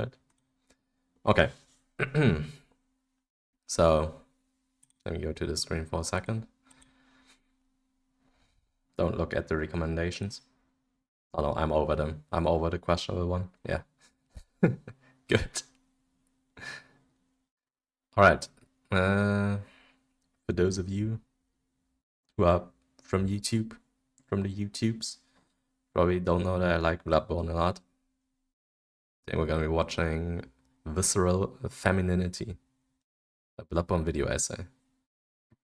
right? Okay. So, let me go to the screen for a second. Don't look at the recommendations. Oh no, I'm over them. I'm over the questionable one. Yeah. Good. Alright. For those of you who are from YouTube, from the YouTubes, probably don't know that I like Bloodborne a lot. Then we're gonna be watching Visceral Femininity, a Bloodborne video essay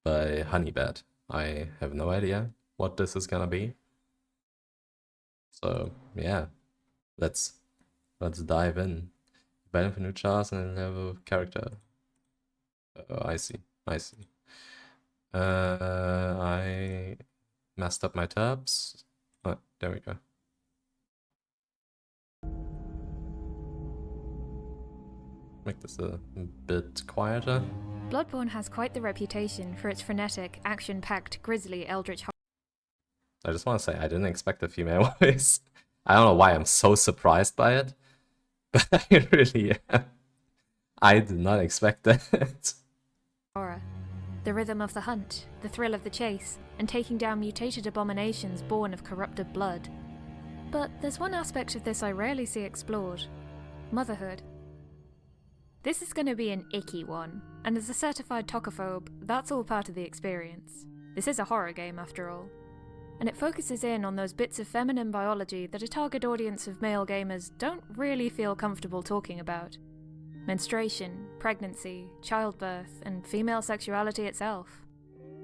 by Honeybed. I have no idea what this is gonna be. So yeah, let's dive in. Better for new chars and level character. Oh, I see. I messed up my tabs. Oh, there we go. Make this a bit quieter. Bloodborne has quite the reputation for its frenetic, action-packed, grisly eldritch horror. I just want to say I didn't expect a female voice. I don't know why I'm so surprised by it, but I really am. I did not expect that. Horror. The rhythm of the hunt, the thrill of the chase, and taking down mutated abominations born of corrupted blood. But there's one aspect of this I rarely see explored. Motherhood. This is going to be an icky one, and as a certified tokophobe, that's all part of the experience. This is a horror game after all. And it focuses in on those bits of feminine biology that a target audience of male gamers don't really feel comfortable talking about. Menstruation, pregnancy, childbirth, and female sexuality itself.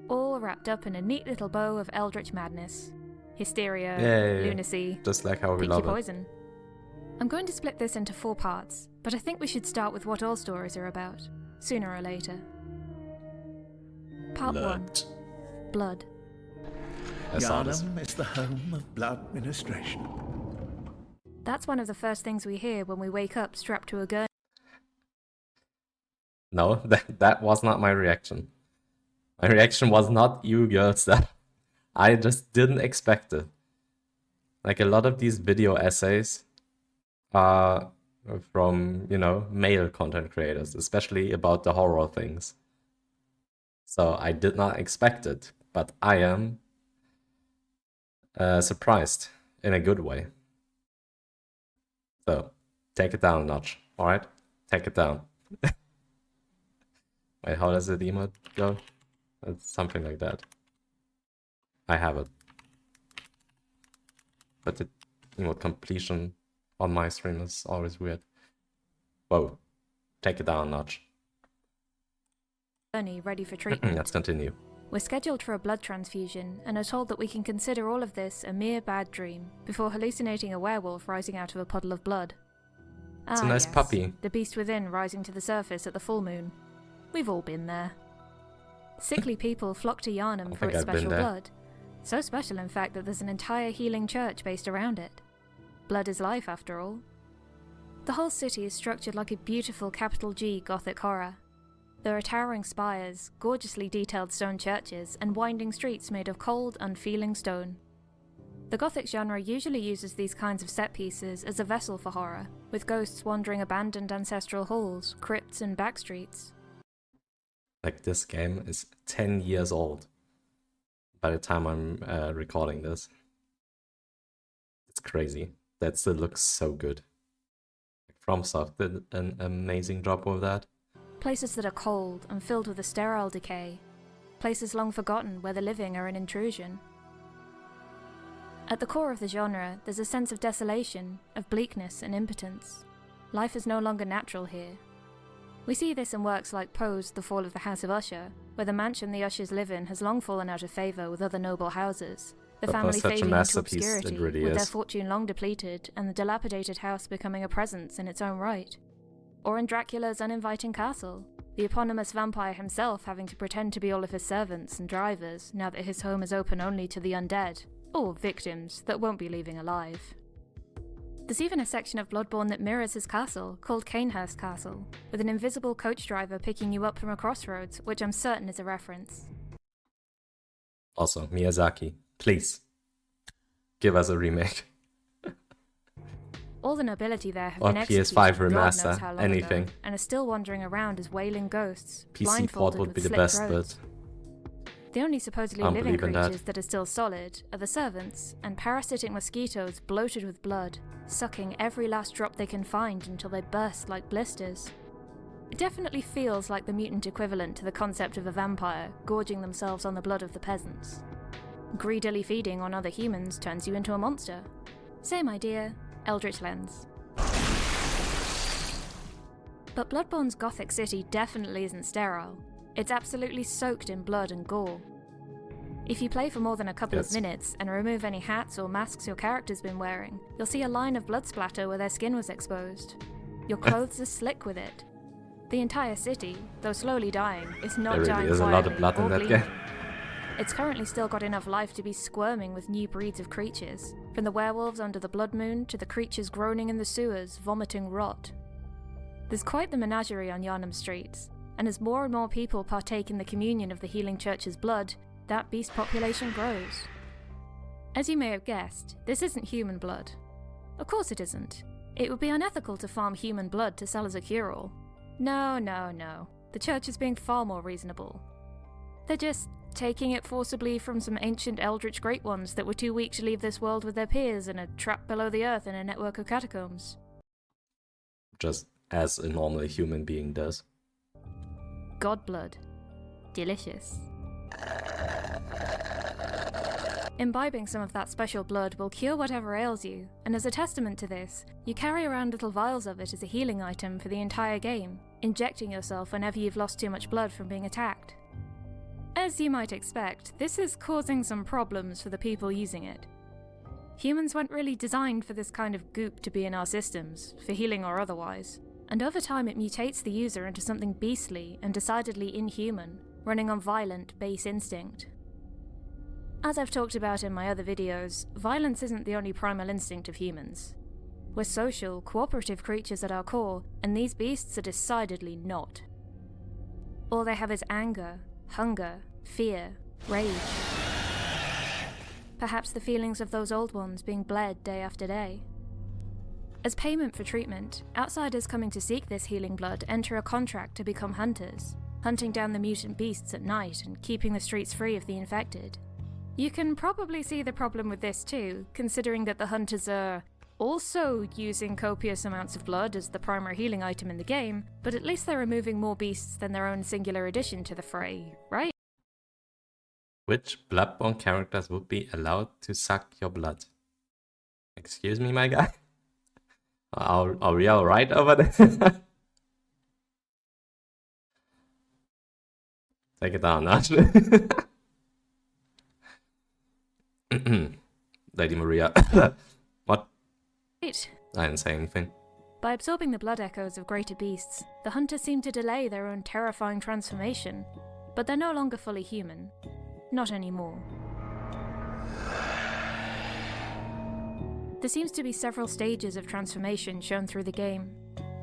All wrapped up in a neat little bow of eldritch madness. Hysteria, Yay. lunacy, Just like how we pick love your it. poison. I'm going to split this into 4 parts, but I think we should start with what all stories are about, sooner or later. Part 1. Blood. Yarnum is the home of blood ministration. That's one of the first things we hear when we wake up strapped to a gurney. No, that was not my reaction. My reaction was not you girls. That I just didn't expect it. Like a lot of these video essays are from, you know, male content creators, especially about the horror things. So I did not expect it, but I am surprised in a good way. So take it down a notch, alright? Take it down. Wait, how does the emote go? It's something like that. I have it. But the emote completion on my stream is always weird. Whoa. Take it down a notch. Ready for treatment. Let's continue. We're scheduled for a blood transfusion and are told that we can consider all of this a mere bad dream before hallucinating a werewolf rising out of a puddle of blood. It's a nice puppy. The beast within rising to the surface at the full moon. We've all been there. Sickly people flock to Yarnum for its special blood. So special, in fact, that there's an entire healing church based around it. Blood is life, after all. The whole city is structured like a beautiful capital G Gothic horror. There are towering spires, gorgeously detailed stone churches, and winding streets made of cold, unfeeling stone. The Gothic genre usually uses these kinds of set pieces as a vessel for horror, with ghosts wandering abandoned ancestral halls, crypts, and backstreets. Like, this game is 10 years old by the time I'm recording this. It's crazy. That still looks so good. FromSoft did an amazing job with that. Places that are cold and filled with a sterile decay. Places long forgotten where the living are an intrusion. At the core of the genre, there's a sense of desolation, of bleakness and impotence. Life is no longer natural here. We see this in works like Poe's The Fall of the House of Usher, where the mansion the Ushers live in has long fallen out of favour with other noble houses, the family fading into obscurity, with their fortune long depleted, and the dilapidated house becoming a presence in its own right. Or in Dracula's uninviting castle, the eponymous vampire himself having to pretend to be all of his servants and drivers now that his home is open only to the undead, or victims that won't be leaving alive. There's even a section of Bloodborne that mirrors his castle, called Canehurst Castle, with an invisible coach driver picking you up from a crossroads, which I'm certain is a reference. Also, Miyazaki, please, give us a remake. All the nobility there have Or been PS5 executed God knows remaster, how long anything. ago, and are still wandering around as wailing ghosts, PC port blindfolded would with be the slit best, throats. but The only supposedly I don't living believe in that. creatures that are still solid are the servants and parasitic mosquitoes bloated with blood, sucking every last drop they can find until they burst like blisters. It definitely feels like the mutant equivalent to the concept of a vampire gorging themselves on the blood of the peasants. Greedily feeding on other humans turns you into a monster. Same idea, Eldritch Lens. But Bloodborne's Gothic city definitely isn't sterile. It's absolutely soaked in blood and gore. If you play for more than a couple of minutes and remove any hats or masks your character's been wearing, you'll see a line of blood splatter where their skin was exposed. Your clothes are slick with it. The entire city, though slowly dying, is not there dying really is a lot of quietly blood in or that bleeding. game. It's currently still got enough life to be squirming with new breeds of creatures, from the werewolves under the blood moon to the creatures groaning in the sewers, vomiting rot. There's quite the menagerie on Yharnam streets, and as more and more people partake in the communion of the healing church's blood, that beast population grows. As you may have guessed, this isn't human blood. Of course it isn't. It would be unethical to farm human blood to sell as a cure-all. No. The church is being far more reasonable. They're just taking it forcibly from some ancient eldritch great ones that were too weak to leave this world with their peers and are trapped below the earth in a network of catacombs. Just as a normal human being does. God blood. Delicious. Imbibing some of that special blood will cure whatever ails you, and as a testament to this, you carry around little vials of it as a healing item for the entire game, injecting yourself whenever you've lost too much blood from being attacked. As you might expect, this is causing some problems for the people using it. Humans weren't really designed for this kind of goop to be in our systems, for healing or otherwise, and over time it mutates the user into something beastly and decidedly inhuman, running on violent, base instinct. As I've talked about in my other videos, violence isn't the only primal instinct of humans. We're social, cooperative creatures at our core, and these beasts are decidedly not. All they have is anger, hunger, fear, rage. Perhaps the feelings of those old ones being bled day after day. As payment for treatment, outsiders coming to seek this healing blood enter a contract to become hunters, hunting down the mutant beasts at night and keeping the streets free of the infected. You can probably see the problem with this too, considering that the hunters are also using copious amounts of blood as the primary healing item in the game, but at least they're removing more beasts than their own singular addition to the fray, right? Which Bloodborne characters would be allowed to suck your blood? Excuse me, my guy? Are we alright over there? Take it down, Nash. Lady Maria. What? Right. I didn't say anything. By absorbing the blood echoes of greater beasts, the hunters seem to delay their own terrifying transformation, but they're no longer fully human. Not anymore. There seems to be several stages of transformation shown through the game.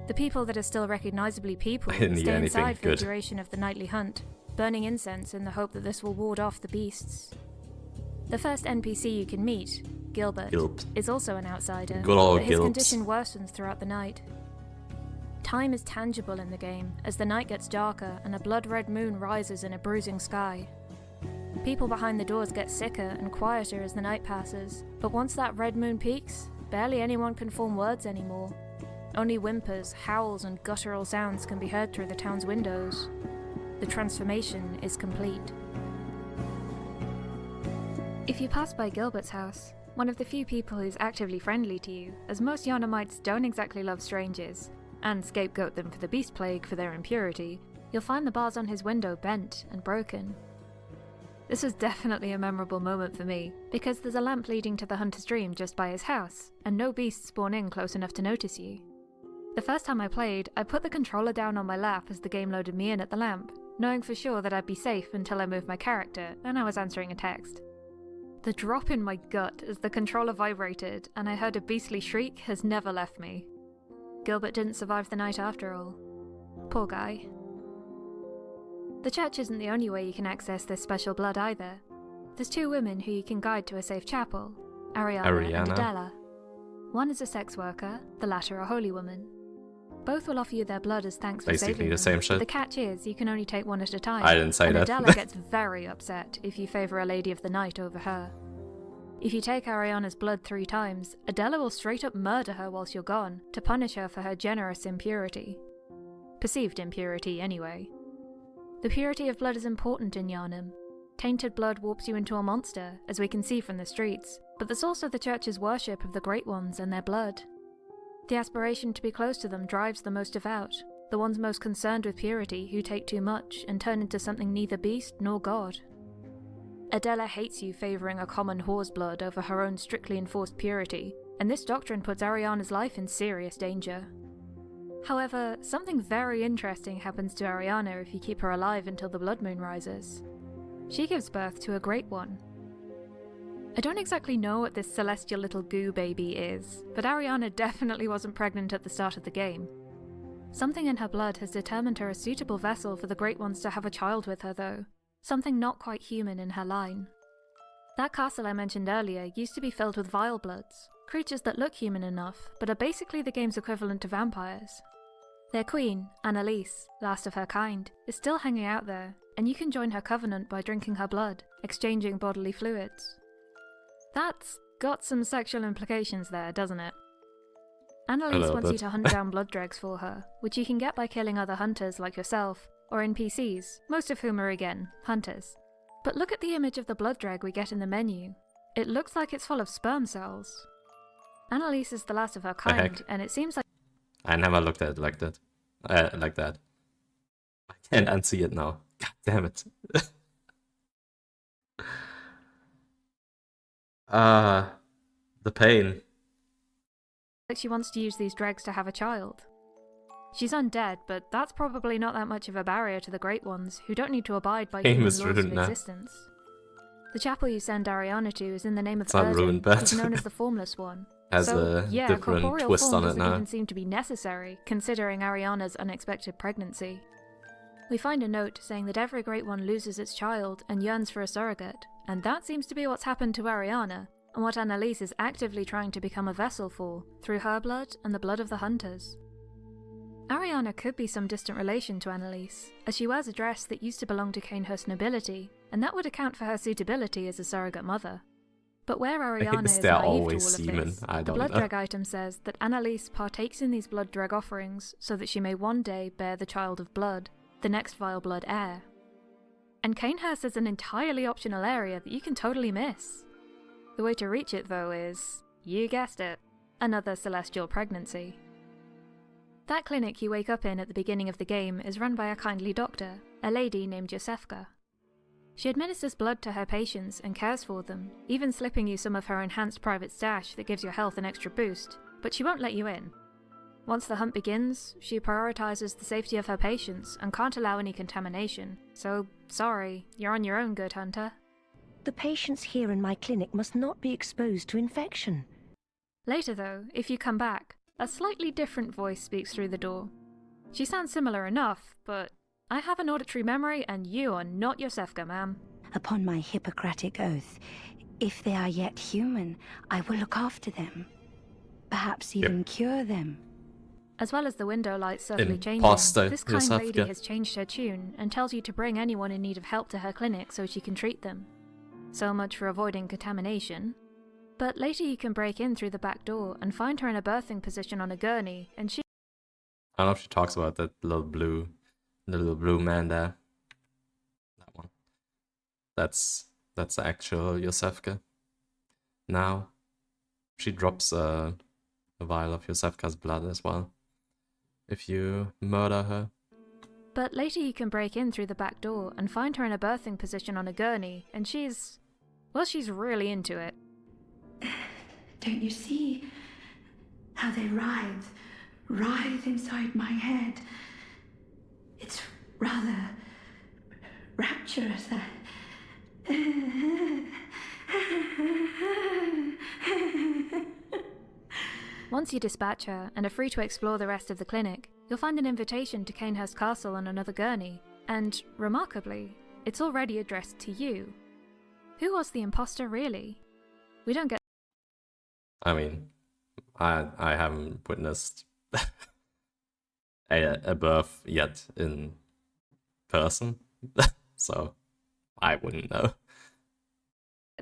The people that are still recognizably people stay inside for the duration of the nightly hunt, burning incense in the hope that this will ward off the beasts. The first NPC you can meet, Gilbert, is also an outsider, Good old but his Gilbs. condition worsens throughout the night. Time is tangible in the game as the night gets darker and a blood-red moon rises in a bruising sky. People behind the doors get sicker and quieter as the night passes, but once that red moon peaks, barely anyone can form words anymore. Only whimpers, howls, and guttural sounds can be heard through the town's windows. The transformation is complete. If you pass by Gilbert's house, one of the few people who's actively friendly to you, as most Yharnamites don't exactly love strangers, and scapegoat them for the beast plague for their impurity, you'll find the bars on his window bent and broken. This was definitely a memorable moment for me, because there's a lamp leading to the hunter's dream just by his house, and no beasts spawn in close enough to notice you. The first time I played, I put the controller down on my lap as the game loaded me in at the lamp, knowing for sure that I'd be safe until I moved my character and I was answering a text. The drop in my gut as the controller vibrated and I heard a beastly shriek has never left me. Gilbert didn't survive the night after all. Poor guy. The church isn't the only way you can access this special blood either. There's two women who you can guide to a safe chapel, Ariana and Adela. One is a sex worker, the latter a holy woman. Both will offer you their blood as thanks for Basically saving the them, same but shit. the catch is you can only take one at a time. I didn't say and that. Adela gets very upset if you favour a lady of the night over her. If you take Ariana's blood 3 times, Adela will straight up murder her whilst you're gone, to punish her for her generous impurity. Perceived impurity, anyway. The purity of blood is important in Yharnam. Tainted blood warps you into a monster, as we can see from the streets, but there's also the Church's worship of the Great Ones and their blood. The aspiration to be close to them drives the most devout, the ones most concerned with purity who take too much and turn into something neither beast nor god. Adela hates you favouring a common whore's blood over her own strictly enforced purity, and this doctrine puts Ariana's life in serious danger. However, something very interesting happens to Ariana if you keep her alive until the blood moon rises. She gives birth to a Great One. I don't exactly know what this celestial little goo baby is, but Ariana definitely wasn't pregnant at the start of the game. Something in her blood has determined her a suitable vessel for the Great Ones to have a child with her though, something not quite human in her line. That castle I mentioned earlier used to be filled with vile bloods, creatures that look human enough, but are basically the game's equivalent to vampires. Their queen, Annalise, last of her kind, is still hanging out there, and you can join her covenant by drinking her blood, exchanging bodily fluids. That's got some sexual implications there, doesn't it? Annalise wants you to hunt down blood dregs for her, which you can get by killing other hunters like yourself, or NPCs, most of whom are again, hunters. But look at the image of the blood dreg we get in the menu. It looks like it's full of sperm cells. Annalise is the last of her kind, and it seems like... I never looked at it like that. I can't unsee it now. God damn it. The pain. She wants to use these dregs to have a child. She's undead, but that's probably not that much of a barrier to the Great Ones, who don't need to abide by human laws of existence. The chapel you send Ariana to is in the name of Erdin, who's known as the Formless One. Has a different twist on it now. Doesn't even seem to be necessary, considering Ariana's unexpected pregnancy. We find a note saying that every Great One loses its child and yearns for a surrogate, and that seems to be what's happened to Ariana, and what Annalise is actively trying to become a vessel for, through her blood and the blood of the hunters. Ariana could be some distant relation to Annalise, as she wears a dress that used to belong to Cainhurst nobility, and that would account for her suitability as a surrogate mother. But where Ariana is naive to all of this, the blood dreg item says that Annalise partakes in these blood dreg offerings so that she may one day bear the child of blood, the next vile blood heir. And Cainhurst is an entirely optional area that you can totally miss. The way to reach it though is, you guessed it, another celestial pregnancy. That clinic you wake up in at the beginning of the game is run by a kindly doctor, a lady named Yosefka. She administers blood to her patients and cares for them, even slipping you some of her enhanced private stash that gives your health an extra boost, but she won't let you in. Once the hunt begins, she prioritizes the safety of her patients and can't allow any contamination, so sorry, you're on your own, good hunter. The patients here in my clinic must not be exposed to infection. Later though, if you come back, a slightly different voice speaks through the door. She sounds similar enough, but I have an auditory memory and you are not Yosefka, ma'am. Upon my Hippocratic oath, if they are yet human, I will look after them. Perhaps even cure them. As well as the window lights subtly changing, this kind lady has changed her tune and tells you to bring anyone in need of help to her clinic so she can treat them. So much for avoiding contamination. But later you can break in through the back door and find her in a birthing position on a gurney, and she... I don't know if she talks about that little blue man there. That one. That's the actual Yosefka. Now, she drops a vial of Yosefka's blood as well, if you murder her. But later you can break in through the back door and find her in a birthing position on a gurney, and she's... well, she's really into it. Don't you see how they writhe inside my head? It's rather rapturous. Once you dispatch her and are free to explore the rest of the clinic, you'll find an invitation to Cainhurst Castle on another gurney, and, remarkably, it's already addressed to you. Who was the imposter, really? We don't get... I mean, I haven't witnessed a birth yet in person, so I wouldn't know.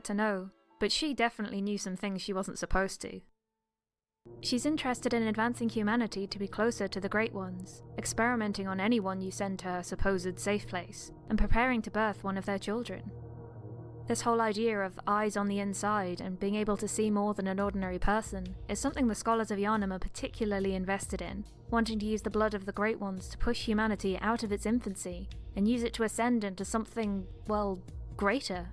To know, but she definitely knew some things she wasn't supposed to. She's interested in advancing humanity to be closer to the Great Ones, experimenting on anyone you send to her supposed safe place, and preparing to birth one of their children. This whole idea of eyes on the inside and being able to see more than an ordinary person is something the scholars of Yharnam are particularly invested in, wanting to use the blood of the Great Ones to push humanity out of its infancy and use it to ascend into something, well, greater.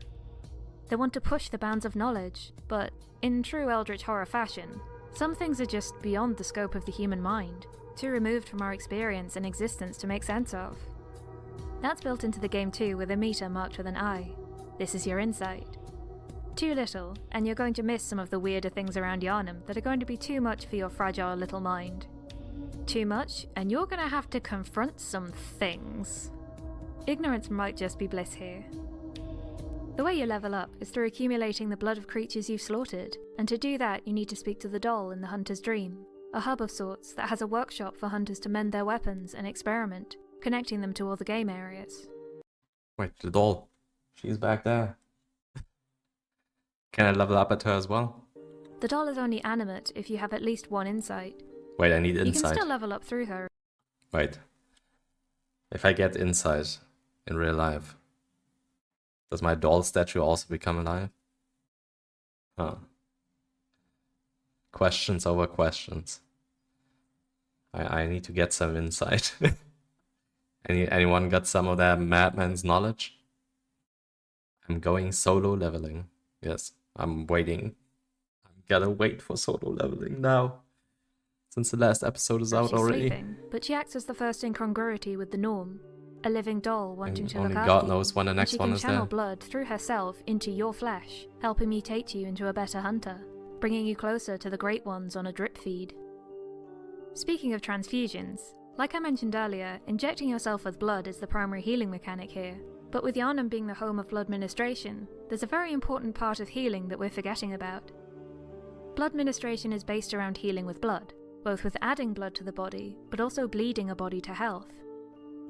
They want to push the bounds of knowledge, but in true Eldritch horror fashion, some things are just beyond the scope of the human mind, too removed from our experience and existence to make sense of. That's built into the game too, with a meter marked with an eye. This is your insight. Too little, and you're going to miss some of the weirder things around Yharnam that are going to be too much for your fragile little mind. Too much, and you're going to have to confront some things. Ignorance might just be bliss here. The way you level up is through accumulating the blood of creatures you've slaughtered, and to do that you need to speak to the doll in the Hunter's Dream, a hub of sorts that has a workshop for hunters to mend their weapons and experiment, connecting them to all the game areas. Wait, the doll. She's back there. Can I level up at her as well? The doll is only animate if you have at least one insight. Wait, I need insight. You can still level up through her. Wait. If I get insight in real life, does my doll statue also become alive? Huh. Questions over questions. I need to get some insight. Anyone got some of that madman's knowledge? I'm going solo leveling. Yes, I'm waiting. I'm gotta wait for solo leveling now. Since the last episode is out She's already. Sleeping, but she acts as the first incongruity with the norm. A living doll wanting And to look only after God you, knows when the next and she one can is channel there. blood through herself into your flesh, helping mutate you into a better hunter, bringing you closer to the Great Ones on a drip feed. Speaking of transfusions, like I mentioned earlier, injecting yourself with blood is the primary healing mechanic here. But with Yharnam being the home of blood ministration, there's a very important part of healing that we're forgetting about. Blood ministration is based around healing with blood, both with adding blood to the body, but also bleeding a body to health.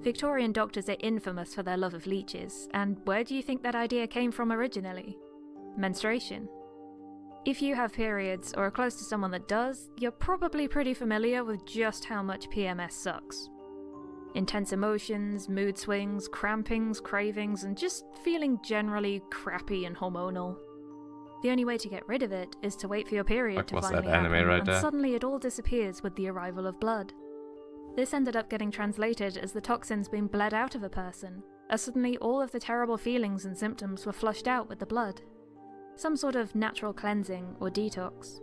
Victorian doctors are infamous for their love of leeches, and where do you think that idea came from originally? Menstruation. If you have periods or are close to someone that does, you're probably pretty familiar with just how much PMS sucks. Intense emotions, mood swings, crampings, cravings, and just feeling generally crappy and hormonal. The only way to get rid of it is to wait for your period to finally happen, and suddenly it all disappears with the arrival of blood. This ended up getting translated as the toxins being bled out of a person, as suddenly all of the terrible feelings and symptoms were flushed out with the blood. Some sort of natural cleansing or detox.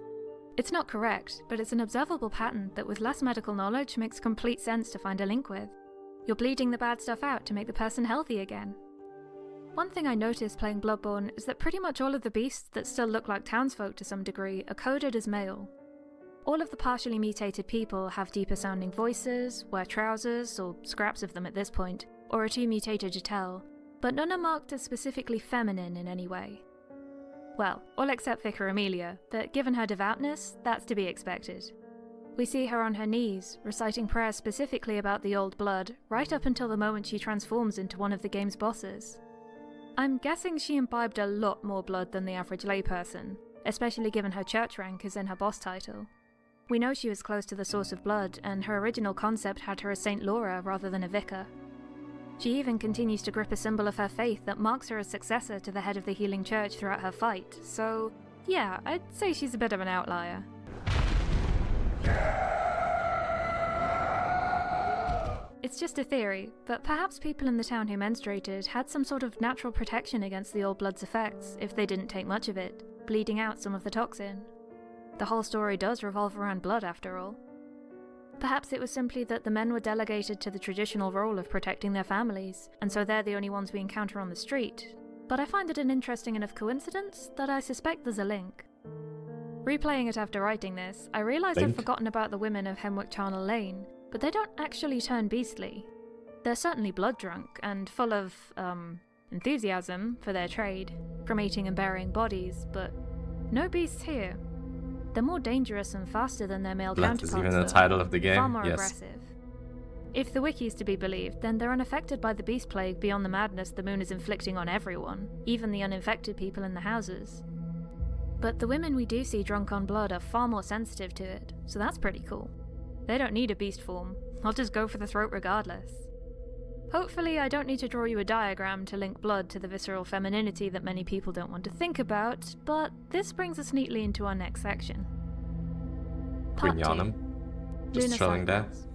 It's not correct, but it's an observable pattern that with less medical knowledge makes complete sense to find a link with. You're bleeding the bad stuff out to make the person healthy again. One thing I noticed playing Bloodborne is that pretty much all of the beasts that still look like townsfolk to some degree are coded as male. All of the partially mutated people have deeper sounding voices, wear trousers, or scraps of them at this point, or are too mutated to tell, but none are marked as specifically feminine in any way. Well, all except Vicar Amelia, but given her devoutness, that's to be expected. We see her on her knees, reciting prayers specifically about the old blood, right up until the moment she transforms into one of the game's bosses. I'm guessing she imbibed a lot more blood than the average layperson, especially given her church rank is in her boss title. We know she was close to the source of blood, and her original concept had her as Saint Laura rather than a vicar. She even continues to grip a symbol of her faith that marks her as successor to the head of the healing church throughout her fight, so yeah, I'd say she's a bit of an outlier. It's just a theory, but perhaps people in the town who menstruated had some sort of natural protection against the old blood's effects if they didn't take much of it, bleeding out some of the toxin. The whole story does revolve around blood after all. Perhaps it was simply that the men were delegated to the traditional role of protecting their families, and so they're the only ones we encounter on the street, but I find it an interesting enough coincidence that I suspect there's a link. Replaying it after writing this, I realised I'd forgotten about the women of Hemwick Charnel Lane, but they don't actually turn beastly. They're certainly blood drunk, and full of, enthusiasm for their trade, from eating and burying bodies, but no beasts here. They're more dangerous and faster than their male Blood counterparts. is even the though. title of the game. Far more Yes. aggressive. If the wikis to be believed, then they're unaffected by the beast plague beyond the madness the moon is inflicting on everyone, even the uninfected people in the houses. But the women we do see drunk on blood are far more sensitive to it, so that's pretty cool. They don't need a beast form. I'll just go for the throat regardless. Hopefully I don't need to draw you a diagram to link blood to the visceral femininity that many people don't want to think about, but this brings us neatly into our next section. Queen Part 2. Yharnam. Just Lunar chilling there. cycles.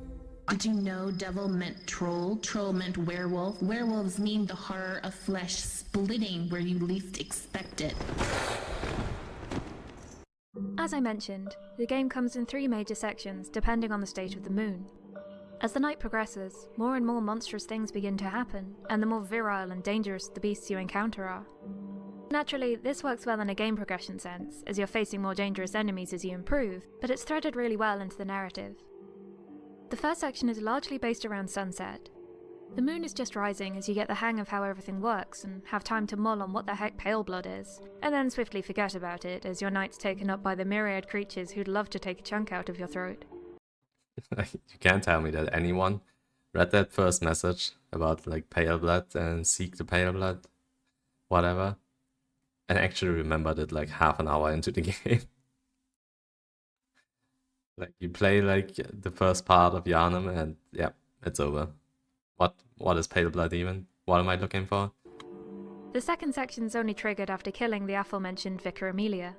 Did you know devil meant troll? Troll meant werewolf. Werewolves mean the horror of flesh splitting where you least expect it. As I mentioned, the game comes in 3 major sections depending on the state of the moon. As the night progresses, more and more monstrous things begin to happen, and the more virile and dangerous the beasts you encounter are. Naturally, this works well in a game progression sense, as you're facing more dangerous enemies as you improve, but it's threaded really well into the narrative. The first section is largely based around sunset. The moon is just rising as you get the hang of how everything works and have time to mull on what the heck pale blood is, and then swiftly forget about it as your night's taken up by the myriad creatures who'd love to take a chunk out of your throat. You can't tell me that anyone read that first message about like pale blood and seek the pale blood, whatever, and actually remembered it like half an hour into the game. Like you play like the first part of Yharnam and yeah, it's over. What is pale blood even? What am I looking for? The second section's only triggered after killing the aforementioned Vicar Amelia.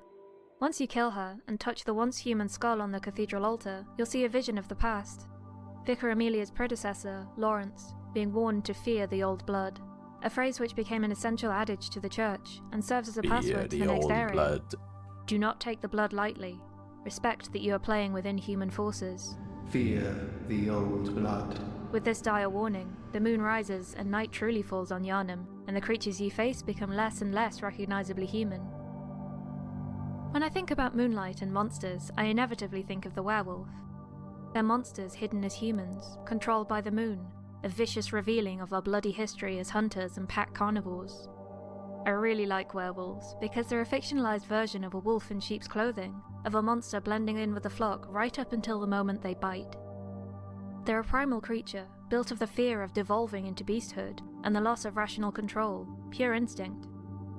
Once you kill her and touch the once human skull on the cathedral altar, you'll see a vision of the past. Vicar Amelia's predecessor, Lawrence, being warned to fear the old blood, a phrase which became an essential adage to the church and serves as a password to the next area. Blood. Do not take the blood lightly. Respect that you are playing with inhuman forces. Fear the old blood. With this dire warning, the moon rises and night truly falls on Yharnam, and the creatures you face become less and less recognizably human. When I think about moonlight and monsters, I inevitably think of the werewolf. They're monsters hidden as humans, controlled by the moon, a vicious revealing of our bloody history as hunters and pack carnivores. I really like werewolves because they're a fictionalized version of a wolf in sheep's clothing, of a monster blending in with the flock right up until the moment they bite. They're a primal creature, built of the fear of devolving into beasthood and the loss of rational control, pure instinct.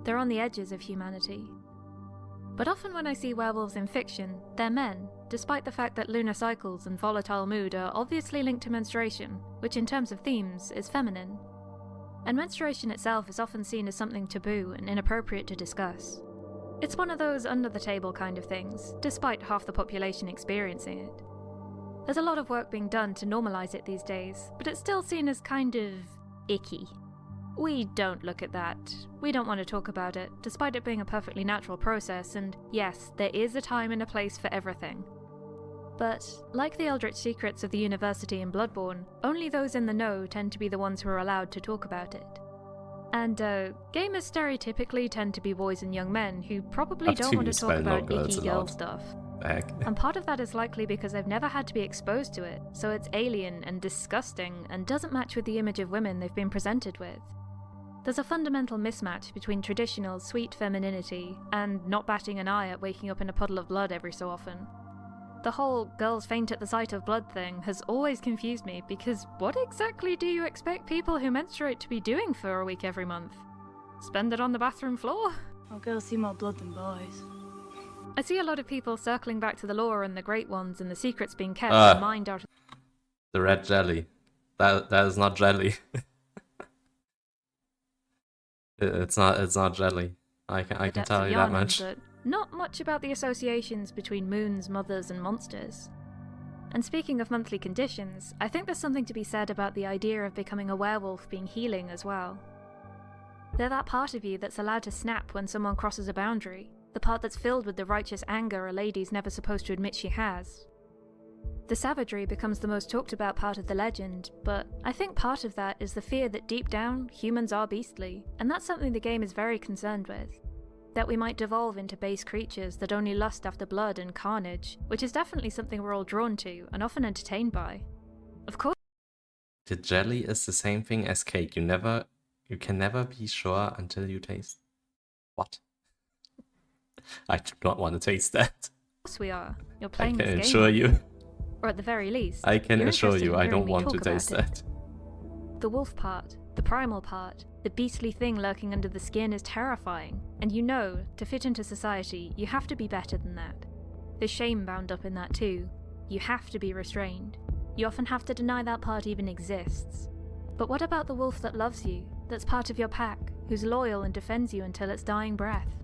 They're on the edges of humanity. But often when I see werewolves in fiction, they're men, despite the fact that lunar cycles and volatile mood are obviously linked to menstruation, which in terms of themes is feminine. And menstruation itself is often seen as something taboo and inappropriate to discuss. It's one of those under-the-table kind of things, despite half the population experiencing it. There's a lot of work being done to normalize it these days, but it's still seen as kind of icky. We don't look at that. We don't want to talk about it, despite it being a perfectly natural process, and yes, there is a time and a place for everything. But, like the eldritch secrets of the university in Bloodborne, only those in the know tend to be the ones who are allowed to talk about it. And, gamers stereotypically tend to be boys and young men who probably don't want to talk about icky girl stuff. And part of that is likely because they've never had to be exposed to it, so it's alien and disgusting and doesn't match with the image of women they've been presented with. There's a fundamental mismatch between traditional sweet femininity and not batting an eye at waking up in a puddle of blood every so often. The whole girls faint at the sight of blood thing has always confused me because what exactly do you expect people who menstruate to be doing for a week every month? Spend it on the bathroom floor? Oh, girls see more blood than boys. I see a lot of people circling back to the lore and the great ones and the secrets being kept and mined out of the red jelly. That is not jelly. It's not jelly. I can tell you that much. But not much about the associations between moons, mothers, and monsters. And speaking of monthly conditions, I think there's something to be said about the idea of becoming a werewolf being healing as well. They're that part of you that's allowed to snap when someone crosses a boundary, the part that's filled with the righteous anger a lady's never supposed to admit she has. The savagery becomes the most talked about part of the legend, but I think part of that is the fear that deep down, humans are beastly, and that's something the game is very concerned with. That we might devolve into base creatures that only lust after blood and carnage, which is definitely something we're all drawn to and often entertained by. Of course, The jelly is the same thing as cake. You can never be sure until you taste. What? I do not want to taste that. course we are. You're I playing can this game. assure you. Or at the very least, I can you're assure interested you, in I hearing don't me want to talk about taste it. that. The wolf part, the primal part, the beastly thing lurking under the skin is terrifying, and you know, to fit into society, you have to be better than that. There's shame bound up in that too. You have to be restrained. You often have to deny that part even exists. But what about the wolf that loves you, that's part of your pack, who's loyal and defends you until its dying breath?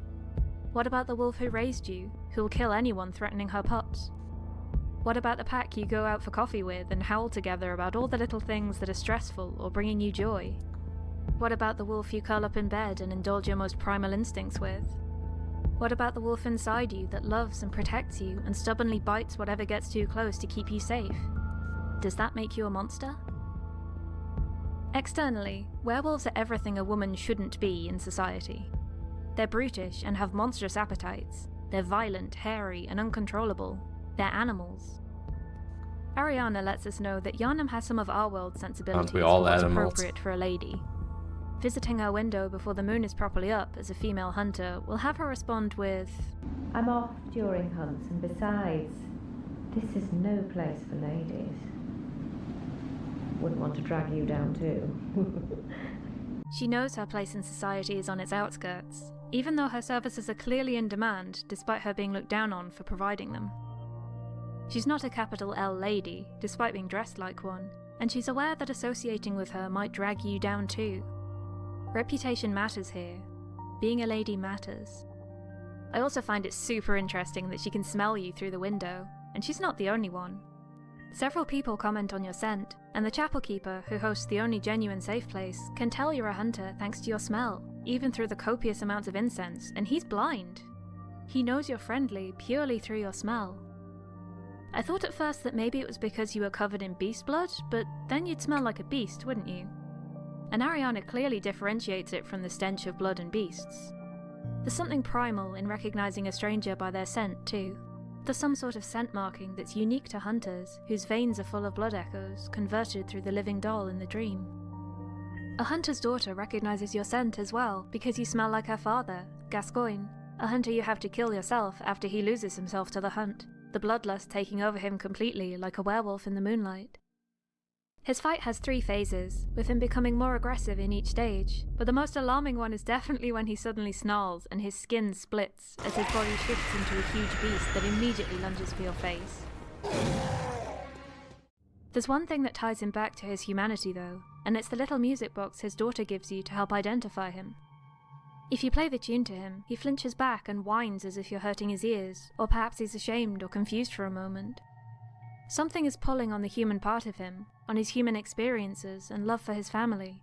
What about the wolf who raised you, who'll kill anyone threatening her pups? What about the pack you go out for coffee with and howl together about all the little things that are stressful or bringing you joy? What about the wolf you curl up in bed and indulge your most primal instincts with? What about the wolf inside you that loves and protects you and stubbornly bites whatever gets too close to keep you safe? Does that make you a monster? Externally, werewolves are everything a woman shouldn't be in society. They're brutish and have monstrous appetites. They're violent, hairy, and uncontrollable. They're animals. Ariana lets us know that Yharnam has some of our world's sensibilities we all for what's animals? appropriate for a lady. Visiting her window before the moon is properly up as a female hunter will have her respond with, I'm off during hunts, and besides, this is no place for ladies. Wouldn't want to drag you down too. She knows her place in society is on its outskirts, even though her services are clearly in demand despite her being looked down on for providing them. She's not a capital L lady, despite being dressed like one, and she's aware that associating with her might drag you down too. Reputation matters here. Being a lady matters. I also find it super interesting that she can smell you through the window, and she's not the only one. Several people comment on your scent, and the chapel keeper, who hosts the only genuine safe place, can tell you're a hunter thanks to your smell, even through the copious amounts of incense, and he's blind. He knows you're friendly purely through your smell. I thought at first that maybe it was because you were covered in beast blood, but then you'd smell like a beast, wouldn't you? And Ariana clearly differentiates it from the stench of blood and beasts. There's something primal in recognizing a stranger by their scent, too. There's some sort of scent marking that's unique to hunters, whose veins are full of blood echoes, converted through the living doll in the dream. A hunter's daughter recognizes your scent as well, because you smell like her father, Gascoigne, a hunter you have to kill yourself after he loses himself to the hunt, the bloodlust taking over him completely like a werewolf in the moonlight. His fight has 3 phases, with him becoming more aggressive in each stage, but the most alarming one is definitely when he suddenly snarls and his skin splits as his body shifts into a huge beast that immediately lunges for your face. There's one thing that ties him back to his humanity though, and it's the little music box his daughter gives you to help identify him. If you play the tune to him, he flinches back and whines as if you're hurting his ears, or perhaps he's ashamed or confused for a moment. Something is pulling on the human part of him, on his human experiences and love for his family.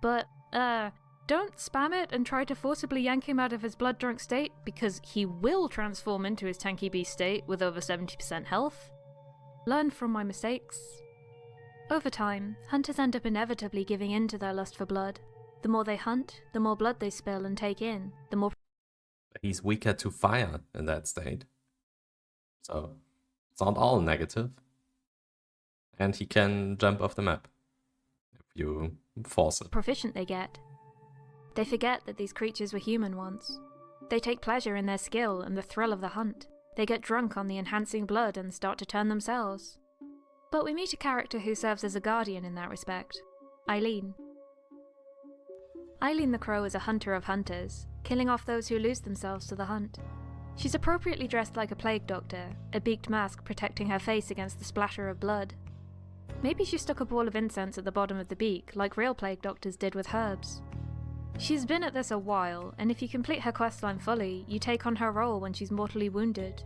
But, don't spam it and try to forcibly yank him out of his blood-drunk state, because he will transform into his tanky beast state with over 70% health. Learn from my mistakes. Over time, hunters end up inevitably giving in to their lust for blood. The more they hunt, the more blood they spill and take in, the more... He's weaker to fire in that state. So, it's not all negative. And he can jump off the map if you force it. proficient they get. They forget that these creatures were human once. They take pleasure in their skill and the thrill of the hunt. They get drunk on the enhancing blood and start to turn themselves. But we meet a character who serves as a guardian in that respect, Eileen. Eileen the Crow is a hunter of hunters, killing off those who lose themselves to the hunt. She's appropriately dressed like a plague doctor, a beaked mask protecting her face against the splatter of blood. Maybe she stuck a ball of incense at the bottom of the beak, like real plague doctors did with herbs. She's been at this a while, and if you complete her questline fully, you take on her role when she's mortally wounded.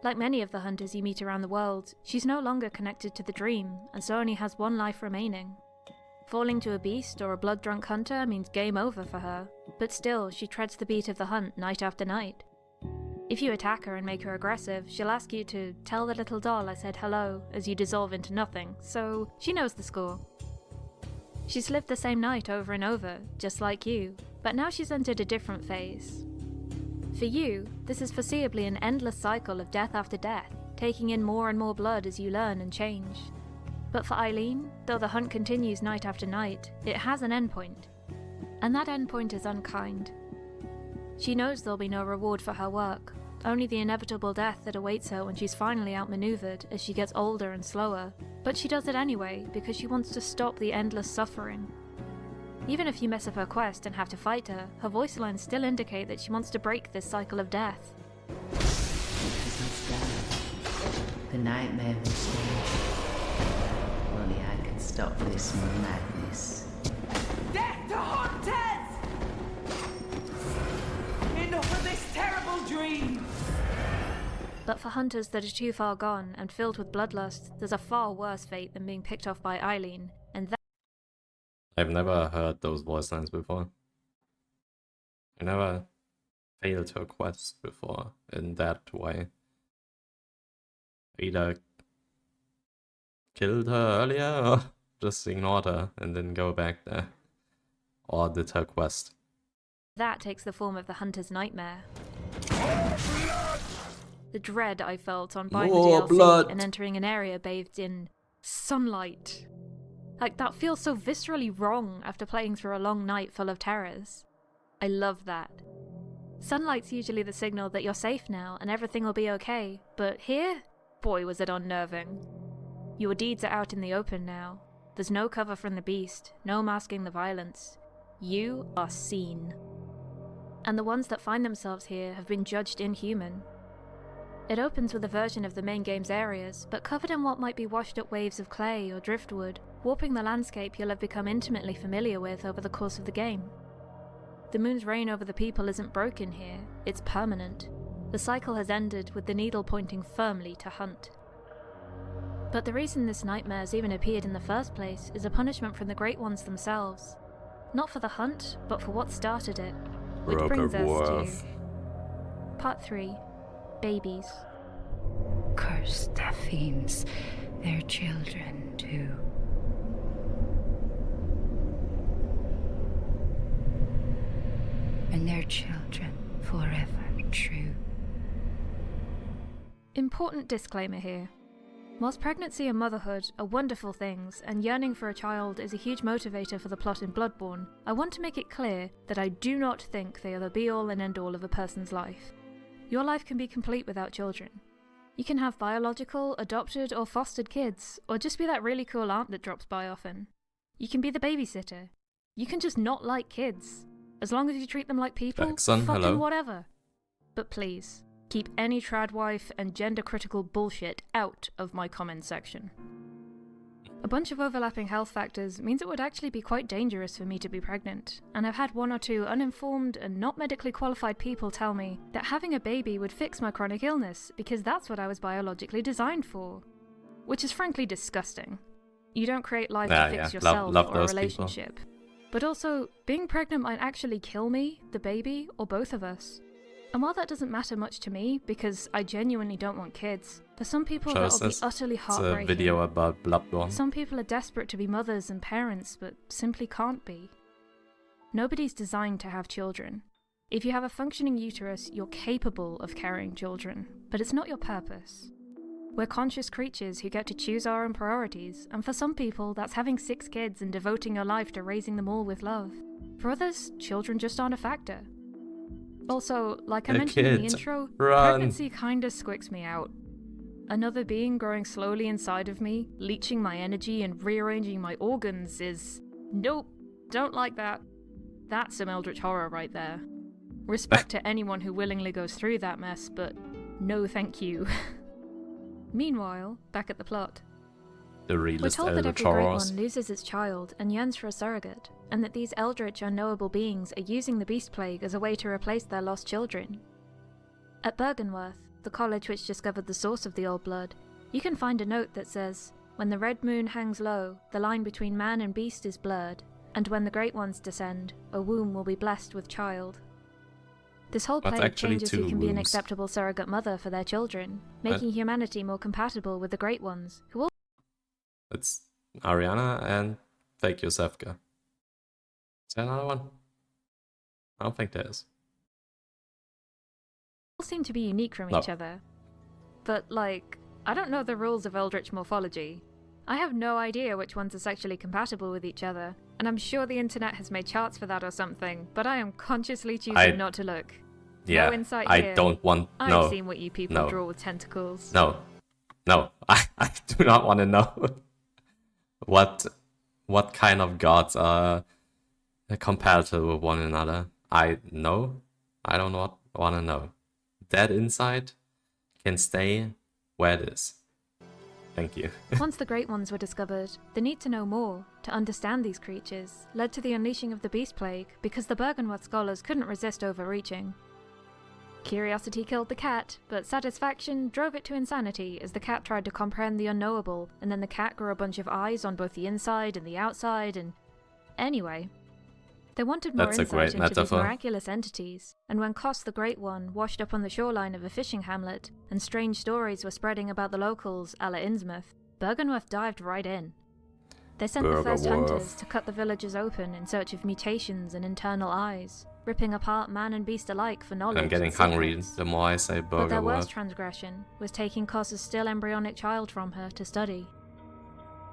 Like many of the hunters you meet around the world, she's no longer connected to the dream, and so only has one life remaining. Falling to a beast or a blood-drunk hunter means game over for her, but still, she treads the beat of the hunt night after night. If you attack her and make her aggressive, she'll ask you to tell the little doll I said hello as you dissolve into nothing, so she knows the score. She's lived the same night over and over, just like you, but now she's entered a different phase. For you, this is foreseeably an endless cycle of death after death, taking in more and more blood as you learn and change. But for Eileen, though the hunt continues night after night, it has an endpoint. And that endpoint is unkind. She knows there'll be no reward for her work, only the inevitable death that awaits her when she's finally outmaneuvered as she gets older and slower. But she does it anyway, because she wants to stop the endless suffering. Even if you mess up her quest and have to fight her voice lines still indicate that she wants to break this cycle of death. The nightmare will change. Only I can stop this madness. Death to hunters! Enough of this terrible dream! But for hunters that are too far gone and filled with bloodlust, there's a far worse fate than being picked off by Eileen, and that— I've never heard those voice lines before. I never failed her quest before in that way. Either killed her earlier or just ignored her and didn't go back there. Or did her quest. that takes the form of the hunter's nightmare. The dread I felt on buying the DLC and entering an area bathed in sunlight. Like, that feels so viscerally wrong after playing through a long night full of terrors. I love that. Sunlight's usually the signal that you're safe now and everything will be okay, but here, boy was it unnerving. Your deeds are out in the open now. There's no cover from the beast, no masking the violence. You are seen. And the ones that find themselves here have been judged inhuman. It opens with a version of the main game's areas, but covered in what might be washed up waves of clay or driftwood, warping the landscape you'll have become intimately familiar with over the course of the game. The moon's reign over the people isn't broken here, it's permanent. The cycle has ended with the needle pointing firmly to hunt. But the reason this nightmare's even appeared in the first place is a punishment from the Great Ones themselves. Not for the hunt, but for what started it. Which brings us to Part 3. Babies. Cursed fiends, their children too. And their children forever true. Important disclaimer here. Whilst pregnancy and motherhood are wonderful things, and yearning for a child is a huge motivator for the plot in Bloodborne, I want to make it clear that I do not think they are the be-all and end-all of a person's life. Your life can be complete without children. You can have biological, adopted, or fostered kids, or just be that really cool aunt that drops by often. You can be the babysitter. You can just not like kids. As long as you treat them like people, Jackson, fucking hello. whatever. But please, keep any tradwife and gender-critical bullshit out of my comment section. A bunch of overlapping health factors means it would actually be quite dangerous for me to be pregnant, and I've had one or two uninformed and not medically qualified people tell me that having a baby would fix my chronic illness because that's what I was biologically designed for. Which is frankly disgusting. You don't create life to fix yourself or a relationship. People. But also, being pregnant might actually kill me, the baby, or both of us. And while that doesn't matter much to me, because I genuinely don't want kids, for some people that'll be utterly heartbreaking. It's a video about Bloodborne. Some people are desperate to be mothers and parents, but simply can't be. Nobody's designed to have children. If you have a functioning uterus, you're capable of carrying children, but it's not your purpose. We're conscious creatures who get to choose our own priorities, and for some people, that's having 6 kids and devoting your life to raising them all with love. For others, children just aren't a factor. Also, like I mentioned in the intro, pregnancy kinda squicks me out. Another being growing slowly inside of me, leeching my energy and rearranging my organs is... Nope, don't like that. That's some eldritch horror right there. Respect to anyone who willingly goes through that mess, but no thank you. Meanwhile, back at the plot. We're told that every Great One loses its child and yearns for a surrogate, and that these eldritch unknowable beings are using the Beast Plague as a way to replace their lost children. At Bergenworth, the college which discovered the source of the old blood, you can find a note that says, "When the red moon hangs low, the line between man and beast is blurred, and when the Great Ones descend, a womb will be blessed with child." This whole plague changes who can be an acceptable surrogate mother for their children, making humanity more compatible with the Great Ones, who all... It's Ariana and Fake Yosefka. Is there another one? I don't think there is. All seem to be unique from each other. But, like, I don't know the rules of Eldritch morphology. I have no idea which ones are sexually compatible with each other, and I'm sure the internet has made charts for that or something, but I am consciously choosing not to look. Yeah, No insight I here. don't want... I've No. seen what you people No. draw with tentacles. No. No. I do not want to know what kind of gods are compatible with one another. I don't want to know. That insight can stay where it is. Thank you. Once the Great Ones were discovered, the need to know more, to understand these creatures, led to the unleashing of the Beast Plague because the Bergenworth scholars couldn't resist overreaching. Curiosity killed the cat, but satisfaction drove it to insanity as the cat tried to comprehend the unknowable, and then the cat grew a bunch of eyes on both the inside and the outside, and... Anyway. They wanted more That's a insight great into these metaphor. miraculous entities, and when Kos the Great One washed up on the shoreline of a fishing hamlet, and strange stories were spreading about the locals a la Innsmouth, Bergenworth dived right in. They sent the first hunters to cut the villages open in search of mutations and internal eyes, ripping apart man and beast alike for knowledge. I'm getting and hungry secrets. the more I say But their worst Burgerworth. transgression was taking Kos's still embryonic child from her to study.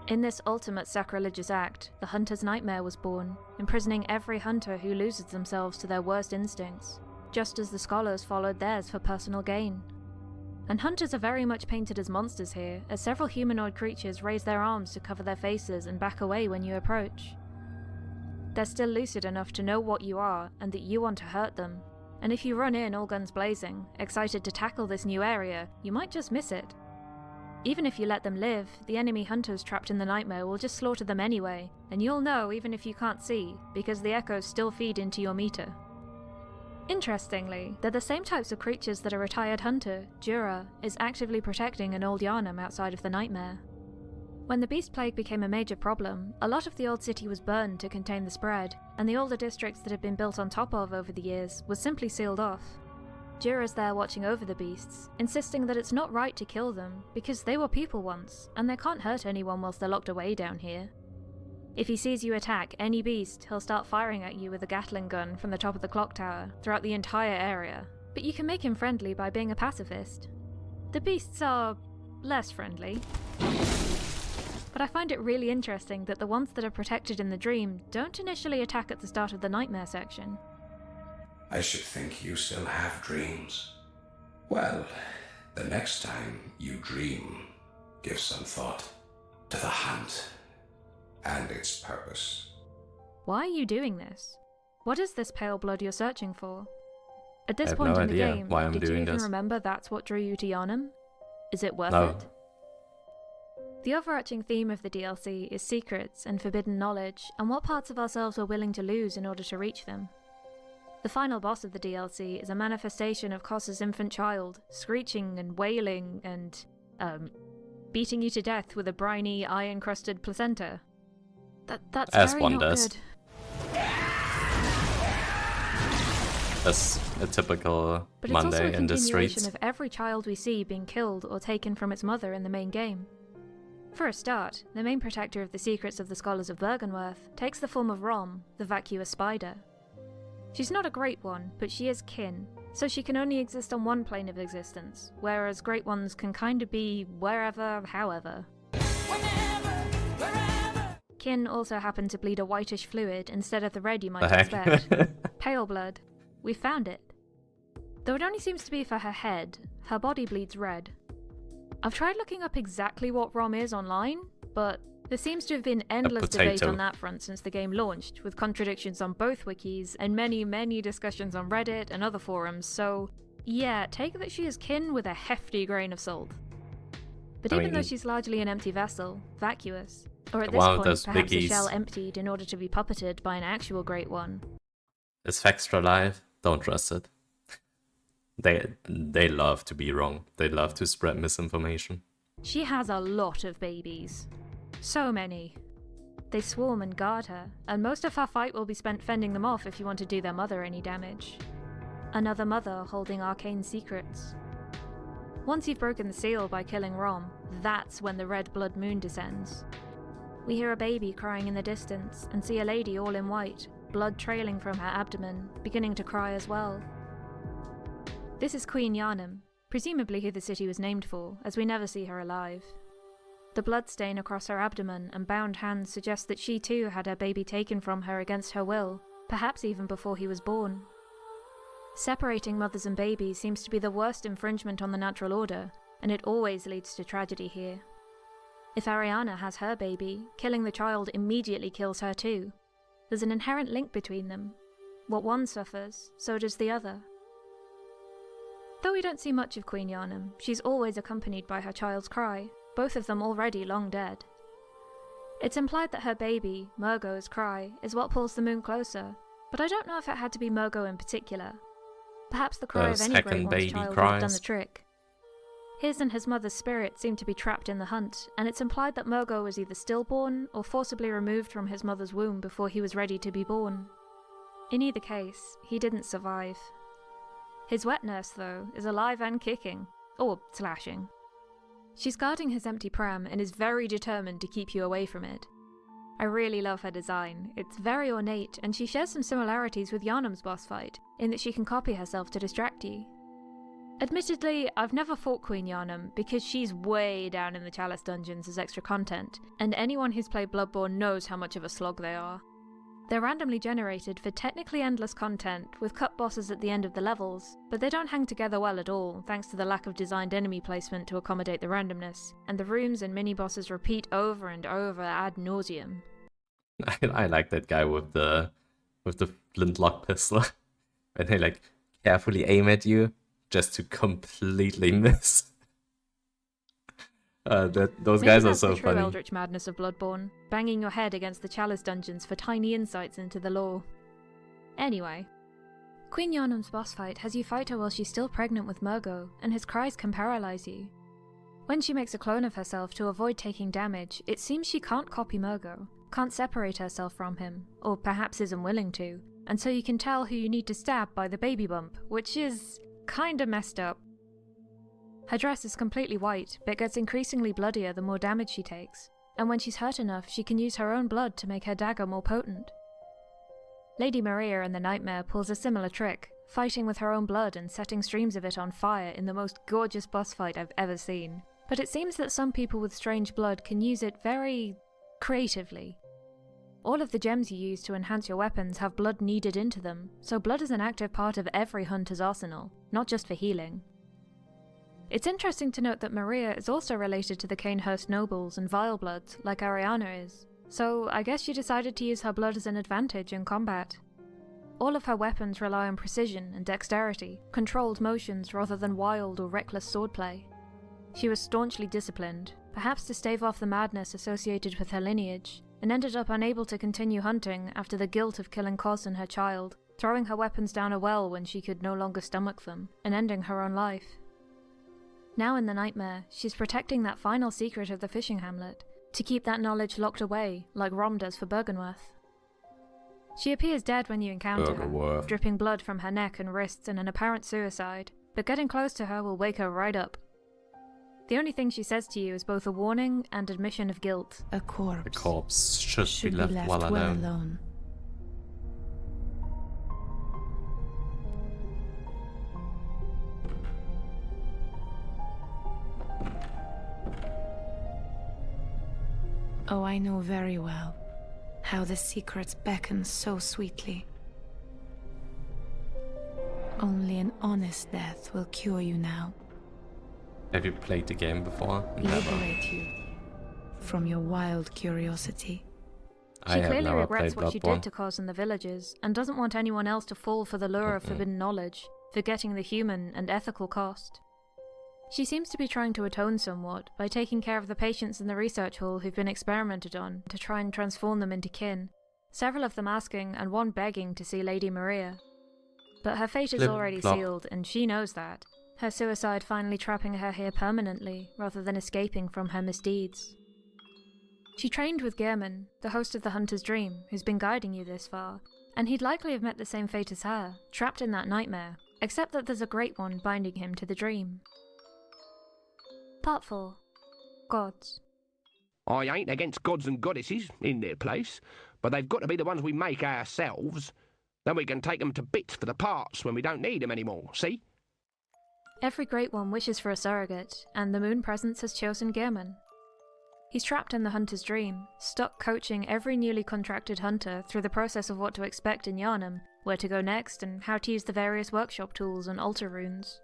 In this ultimate sacrilegious act, the hunter's nightmare was born, imprisoning every hunter who loses themselves to their worst instincts, just as the scholars followed theirs for personal gain. And hunters are very much painted as monsters here, as several humanoid creatures raise their arms to cover their faces and back away when you approach. They're still lucid enough to know what you are and that you want to hurt them, and if you run in all guns blazing, excited to tackle this new area, you might just miss it. Even if you let them live, the enemy hunters trapped in the nightmare will just slaughter them anyway, and you'll know even if you can't see, because the echoes still feed into your meter. Interestingly, they're the same types of creatures that a retired hunter, Jura, is actively protecting in Old Yarnum outside of the nightmare. When the Beast Plague became a major problem, a lot of the old city was burned to contain the spread, and the older districts that had been built on top of over the years was simply sealed off. Jura's there watching over the beasts, insisting that it's not right to kill them, because they were people once, and they can't hurt anyone whilst they're locked away down here. If he sees you attack any beast, he'll start firing at you with a Gatling gun from the top of the clock tower, throughout the entire area. But you can make him friendly by being a pacifist. The beasts are... less friendly. But I find it really interesting that the ones that are protected in the dream don't initially attack at the start of the nightmare section. I should think you still have dreams. Well, the next time you dream, give some thought to the hunt and its purpose. Why are you doing this? What is this pale blood you're searching for? At this I have point no in the idea game, why I'm did you doing even this. remember that's what drew you to Yarnum? Is it worth No. it? The overarching theme of the DLC is secrets and forbidden knowledge, and what parts of ourselves we're willing to lose in order to reach them. The final boss of the DLC is a manifestation of Kos's infant child, screeching and wailing and, beating you to death with a briny, eye-encrusted placenta. That's As very one not does. good. That's a typical But it's also a Monday in the continuation streets. of every child we see being killed or taken from its mother in the main game. For a start, the main protector of the secrets of the Scholars of Bergenworth takes the form of Rom, the vacuous spider. She's not a Great One, but she is kin, so she can only exist on one plane of existence, whereas Great Ones can kinda be wherever, however. Kin also happen to bleed a whitish fluid instead of the red you might The expect. heck? Pale blood. We found it. Though it only seems to be for her head, her body bleeds red. I've tried looking up exactly what Rom is online, but there seems to have been endless debate potato. on that front since the game launched, with contradictions on both wikis, and many discussions on Reddit and other forums, so yeah, take that she is kin with a hefty grain of salt. But I even though mean- she's largely an empty vessel, vacuous, or at this One of point those perhaps a wikis. shell emptied in order to be puppeted by an actual Great One. Is Factstra live? Don't trust it. They love to be wrong. They love to spread misinformation. She has a lot of babies. So many. They swarm and guard her, and most of her fight will be spent fending them off if you want to do their mother any damage. Another mother holding arcane secrets. Once you've broken the seal by killing Rom, that's when the red blood moon descends. We hear a baby crying in the distance, and see a lady all in white, blood trailing from her abdomen, beginning to cry as well. This is Queen Yarnum, presumably who the city was named for, as we never see her alive. The bloodstain across her abdomen and bound hands suggest that she too had her baby taken from her against her will, perhaps even before he was born. Separating mothers and babies seems to be the worst infringement on the natural order, and it always leads to tragedy here. If Ariana has her baby, killing the child immediately kills her too. There's an inherent link between them. What one suffers, so does the other. Though we don't see much of Queen Yharnam, she's always accompanied by her child's cry, both of them already long dead. It's implied that her baby, Murgo's cry, is what pulls the moon closer, but I don't know if it had to be Murgo in particular. Perhaps the cry of any Grey One's child would have done the trick. His and his mother's spirit seem to be trapped in the hunt, and it's implied that Murgo was either stillborn or forcibly removed from his mother's womb before he was ready to be born. In either case, he didn't survive. His wet nurse, though, is alive and kicking, or slashing. She's guarding his empty pram and is very determined to keep you away from it. I really love her design. It's very ornate, and she shares some similarities with Yharnam's boss fight, in that she can copy herself to distract you. Admittedly, I've never fought Queen Yharnam because she's way down in the Chalice dungeons as extra content, and anyone who's played Bloodborne knows how much of a slog they are. They're randomly generated for technically endless content, with cut bosses at the end of the levels, but they don't hang together well at all, thanks to the lack of designed enemy placement to accommodate the randomness, and the rooms and mini-bosses repeat over and over ad nauseum. I like that guy with the flintlock pistol, and they like carefully aim at you just to completely miss. Those guys are so Maybe that's the funny. true eldritch madness of Bloodborne, banging your head against the Chalice dungeons for tiny insights into the lore. Anyway, Queen Yharnam's boss fight has you fight her while she's still pregnant with Murgo, and his cries can paralyze you. When she makes a clone of herself to avoid taking damage, it seems she can't copy Murgo, can't separate herself from him, or perhaps isn't willing to, and so you can tell who you need to stab by the baby bump, which is kinda messed up. Her dress is completely white, but gets increasingly bloodier the more damage she takes, and when she's hurt enough, she can use her own blood to make her dagger more potent. Lady Maria in the Nightmare pulls a similar trick, fighting with her own blood and setting streams of it on fire in the most gorgeous boss fight I've ever seen. But it seems that some people with strange blood can use it very creatively. All of the gems you use to enhance your weapons have blood kneaded into them, so blood is an active part of every hunter's arsenal, not just for healing. It's interesting to note that Maria is also related to the Cainhurst nobles and Vilebloods, like Ariana is, so I guess she decided to use her blood as an advantage in combat. All of her weapons rely on precision and dexterity, controlled motions rather than wild or reckless swordplay. She was staunchly disciplined, perhaps to stave off the madness associated with her lineage, and ended up unable to continue hunting after the guilt of killing Kos and her child, throwing her weapons down a well when she could no longer stomach them, and ending her own life. Now in the Nightmare, she's protecting that final secret of the fishing hamlet, to keep that knowledge locked away, like Rom does for Byrgenwerth. She appears dead when you encounter her, dripping blood from her neck and wrists in an apparent suicide, but getting close to her will wake her right up. The only thing she says to you is both a warning and admission of guilt. A corpse. The corpse should be left well alone. Oh, I know very well how the secrets beckon so sweetly. Only an honest death will cure you now. Have you played the game before? Liberate you from your wild curiosity. She clearly regrets what she did to Kos and the villagers, and doesn't want anyone else to fall for the lure of forbidden knowledge, forgetting the human and ethical cost. She seems to be trying to atone somewhat by taking care of the patients in the research hall who've been experimented on to try and transform them into kin, several of them asking and one begging to see Lady Maria. But her fate is already sealed, and she knows that, her suicide finally trapping her here permanently rather than escaping from her misdeeds. She trained with Gehrman, the host of the Hunter's Dream, who's been guiding you this far, and he'd likely have met the same fate as her, trapped in that nightmare, except that there's a great one binding him to the dream. Part 4. Gods. I ain't against gods and goddesses in their place, but they've got to be the ones we make ourselves. Then we can take them to bits for the parts when we don't need them anymore, see? Every great one wishes for a surrogate, and the Moon Presence has chosen Gehrman. He's trapped in the hunter's dream, stuck coaching every newly contracted hunter through the process of what to expect in Yharnam, where to go next, and how to use the various workshop tools and altar runes.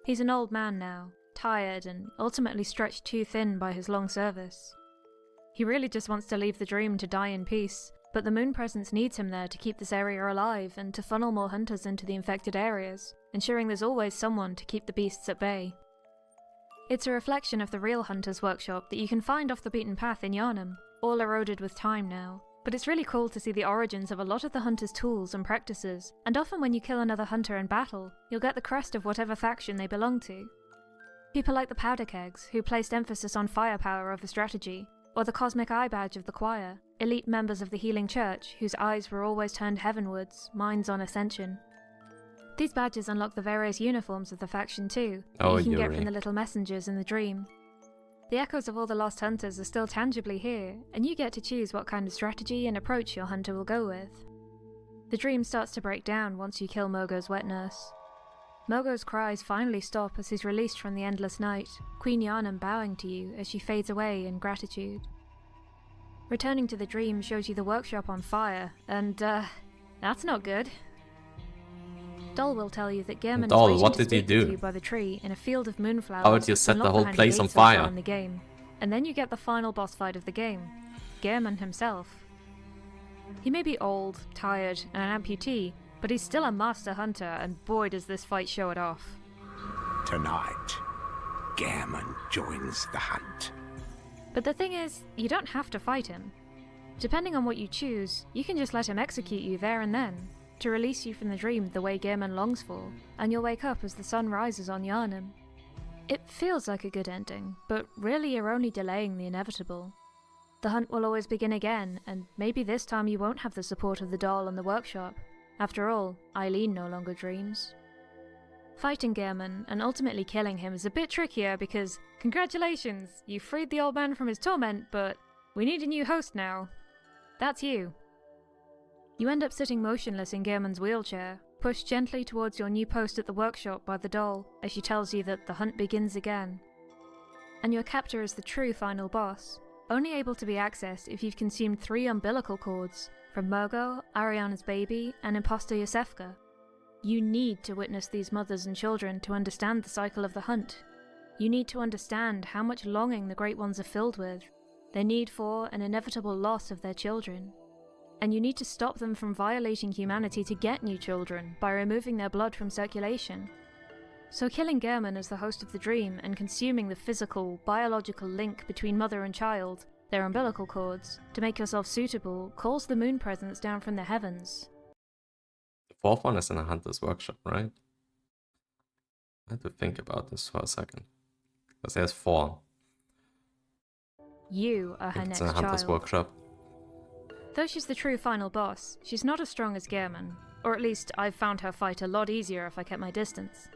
He's an old man now, tired and ultimately stretched too thin by his long service. He really just wants to leave the dream to die in peace, but the moon presence needs him there to keep this area alive and to funnel more hunters into the infected areas, ensuring there's always someone to keep the beasts at bay. It's a reflection of the real hunter's workshop that you can find off the beaten path in Yharnam, all eroded with time now, but it's really cool to see the origins of a lot of the hunter's tools and practices, and often when you kill another hunter in battle, you'll get the crest of whatever faction they belong to. People like the Powder Kegs, who placed emphasis on firepower over strategy, or the Cosmic Eye Badge of the Choir, elite members of the Healing Church whose eyes were always turned heavenwards, minds on ascension. These badges unlock the various uniforms of the faction too, that you can get from the little messengers in the dream. The echoes of all the lost hunters are still tangibly here, and you get to choose what kind of strategy and approach your hunter will go with. The dream starts to break down once you kill Mogo's wet nurse. Mogo's cries finally stop as he's released from the endless night, Queen Yharnam bowing to you as she fades away in gratitude. Returning to the dream shows you the workshop on fire, and that's not good. Dol will tell you that Gehrman is waiting to speak to you by the tree in a field of moonflowers. How would you set the whole place on fire? In the game. And then you get the final boss fight of the game, Gehrman himself. He may be old, tired, and an amputee, but he's still a master hunter, and boy does this fight show it off. Tonight, Gehrman joins the hunt. But the thing is, you don't have to fight him. Depending on what you choose, you can just let him execute you there and then, to release you from the dream the way Gehrman longs for, and you'll wake up as the sun rises on Yharnam. It feels like a good ending, but really you're only delaying the inevitable. The hunt will always begin again, and maybe this time you won't have the support of the doll and the workshop. After all, Eileen no longer dreams. Fighting Gehrman, and ultimately killing him, is a bit trickier because, congratulations, you freed the old man from his torment, but we need a new host now. That's you. You end up sitting motionless in Gehrman's wheelchair, pushed gently towards your new post at the workshop by the doll as she tells you that the hunt begins again. And your captor is the true final boss, only able to be accessed if you've consumed 3 umbilical cords from Mogo, Ariana's baby, and imposter Yosefka. You need to witness these mothers and children to understand the cycle of the hunt. You need to understand how much longing the Great Ones are filled with, their need for and inevitable loss of their children. And you need to stop them from violating humanity to get new children by removing their blood from circulation. So killing Gehrman as the host of the dream and consuming the physical, biological link between mother and child, their umbilical cords, to make yourself suitable, calls the moon presence down from the heavens. The 4th one is in a hunter's workshop, right? I had to think about this for a second. Because there's 4. You are her next child. It's in a hunter's workshop. Though she's the true final boss, she's not as strong as Gehrman, or at least I've found her fight a lot easier if I kept my distance.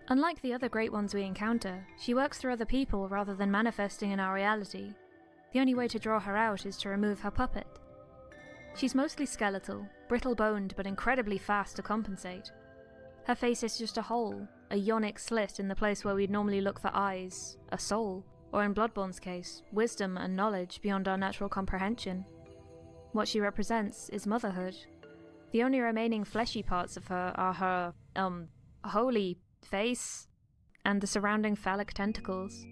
Unlike the other Great Ones we encounter, she works through other people rather than manifesting in our reality. The only way to draw her out is to remove her puppet. She's mostly skeletal, brittle-boned but incredibly fast to compensate. Her face is just a hole, a yonic slit in the place where we'd normally look for eyes, a soul, or in Bloodborne's case, wisdom and knowledge beyond our natural comprehension. What she represents is motherhood. The only remaining fleshy parts of her are her, holy face, and the surrounding phallic tentacles.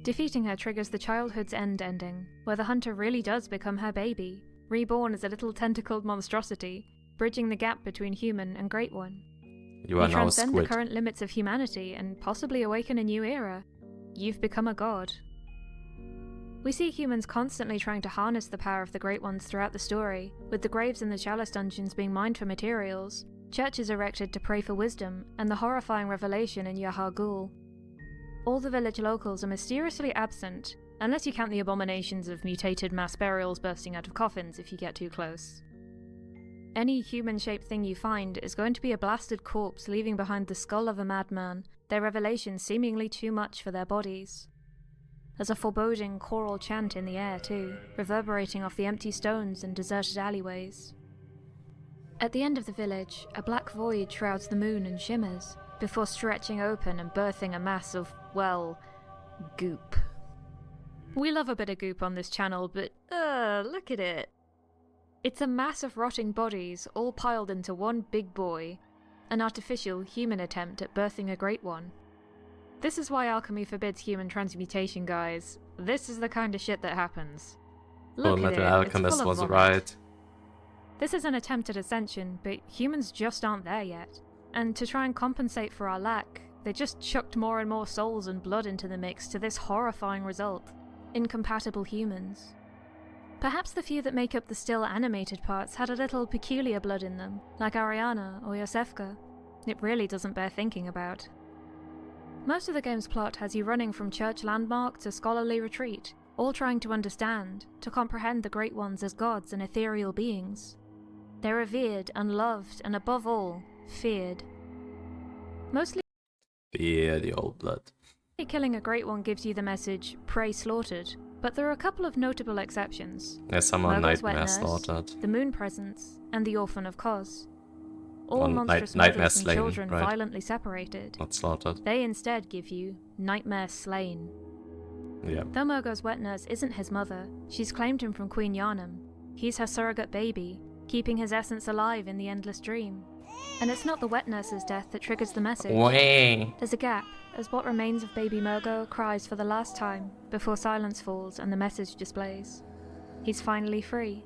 Defeating her triggers the childhood's end ending, where the hunter really does become her baby, reborn as a little tentacled monstrosity, bridging the gap between human and Great One. You are now transcend Squid. The current limits of humanity and possibly awaken a new era. You've become a god. We see humans constantly trying to harness the power of the Great Ones throughout the story, with the graves in the Chalice dungeons being mined for materials, churches erected to pray for wisdom, and the horrifying revelation in Yahar Ghul. All the village locals are mysteriously absent, unless you count the abominations of mutated mass burials bursting out of coffins if you get too close. Any human-shaped thing you find is going to be a blasted corpse leaving behind the skull of a madman, their revelation seemingly too much for their bodies. There's a foreboding choral chant in the air too, reverberating off the empty stones and deserted alleyways. At the end of the village, a black void shrouds the moon and shimmers, before stretching open and birthing a mass of, well, goop. We love a bit of goop on this channel, but look at it. It's a mass of rotting bodies all piled into one big boy. An artificial human attempt at birthing a great one. This is why alchemy forbids human transmutation, guys. This is the kind of shit that happens. Look at it, Alchemist it's full of was vomit. right. This is an attempt at ascension, but humans just aren't there yet. And to try and compensate for our lack, they just chucked more and more souls and blood into the mix to this horrifying result. Incompatible humans. Perhaps the few that make up the still animated parts had a little peculiar blood in them, like Ariana or Yosefka. It really doesn't bear thinking about. Most of the game's plot has you running from church landmark to scholarly retreat, all trying to understand, to comprehend the Great Ones as gods and ethereal beings. They're revered and loved, and above all, feared. Mostly Yeah, the old blood. killing a Great One gives you the message, "Prey slaughtered," but there are a couple of notable exceptions. There's someone Murgle's Nightmare Wet Nurse, slaughtered. the Moon Presence, and the Orphan of Kos. All Well, monstrous Nightmare mothers and slain, children right? violently separated. Not slaughtered. They instead give you Nightmare Slain. Yeah. Though Murgo's Wet Nurse isn't his mother, she's claimed him from Queen Yharnam. He's her surrogate baby, keeping his essence alive in the endless dream. And it's not the Wet Nurse's death that triggers the message. Way. There's a gap, as what remains of baby Murgo cries for the last time, before silence falls and the message displays. He's finally free.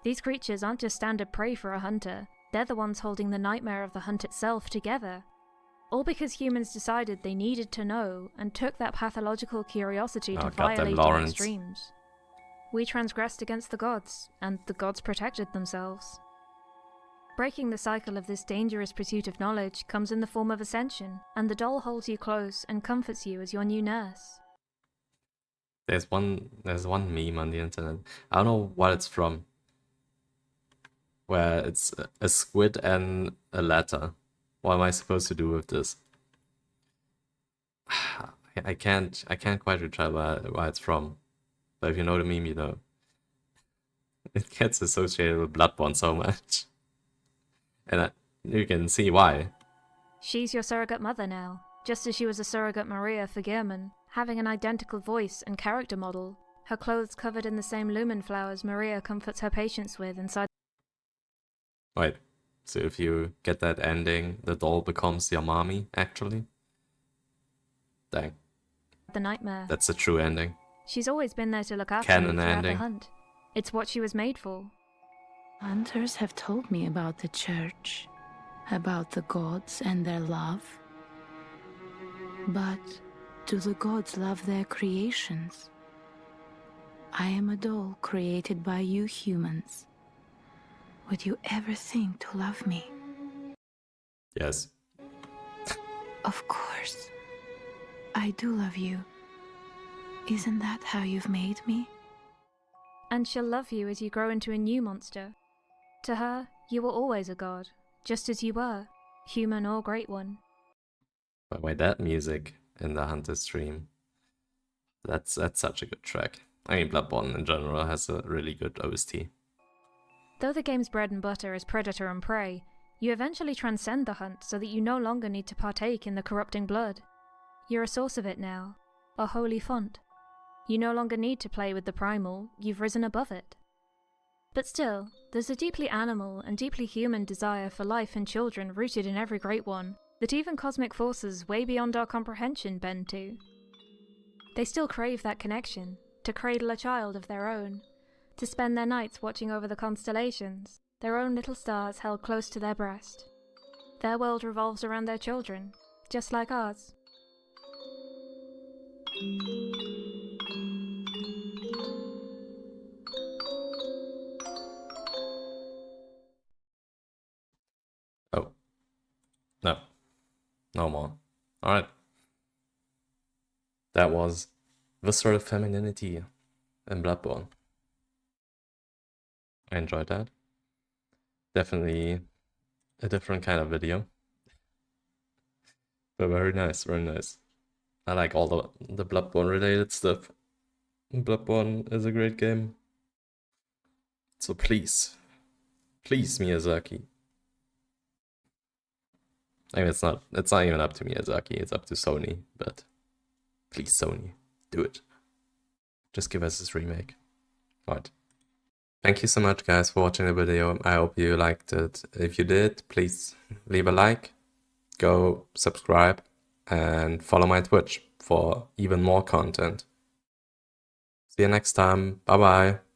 These creatures aren't just standard prey for a hunter, they're the ones holding the nightmare of the hunt itself together. All because humans decided they needed to know and took that pathological curiosity to violate in extremes. We transgressed against the gods, and the gods protected themselves. Breaking the cycle of this dangerous pursuit of knowledge comes in the form of ascension, and the doll holds you close and comforts you as your new nurse. There's one meme on the internet. I don't know what it's from. Where it's a squid and a letter. What am I supposed to do with this? I can't quite recall where it's from. But if you know the meme, you know. It gets associated with Bloodborne so much. And you can see why. She's your surrogate mother now, just as she was a surrogate Maria for Gehrman, having an identical voice and character model, her clothes covered in the same lumen flowers Maria comforts her patients with inside. Wait, so if you get that ending, the doll becomes your mommy, actually? Dang. The nightmare. That's a true ending. She's always been there to look after Canon you throughout ending. the hunt. It's what she was made for. Hunters have told me about the church, about the gods and their love. But do the gods love their creations? I am a doll created by you humans. Would you ever think to love me? Yes. Of course. I do love you. Isn't that how you've made me? And she'll love you as you grow into a new monster. To her, you were always a god, just as you were, human or great one. But why that music in the Hunter stream? That's such a good track. I mean, Bloodborne in general has a really good OST. Though the game's bread and butter is predator and prey, you eventually transcend the hunt so that you no longer need to partake in the corrupting blood. You're a source of it now, a holy font. You no longer need to play with the primal, you've risen above it. But still, there's a deeply animal and deeply human desire for life and children rooted in every great one, that even cosmic forces way beyond our comprehension bend to. They still crave that connection, to cradle a child of their own, to spend their nights watching over the constellations, their own little stars held close to their breast. Their world revolves around their children, just like ours. Oh. No. No more. Alright. That was Visceral Femininity in Bloodborne. I enjoyed that. Definitely a different kind of video. But very nice, very nice. I like all the Bloodborne related stuff. Bloodborne is a great game. So please Miyazaki. I mean, it's not even up to Miyazaki, it's up to Sony, but Please, Sony, do it. Just give us this remake. Right. Thank you so much, guys, for watching the video. I hope you liked it. If you did, please leave a like, go subscribe, and follow my Twitch for even more content. See you next time. Bye-bye.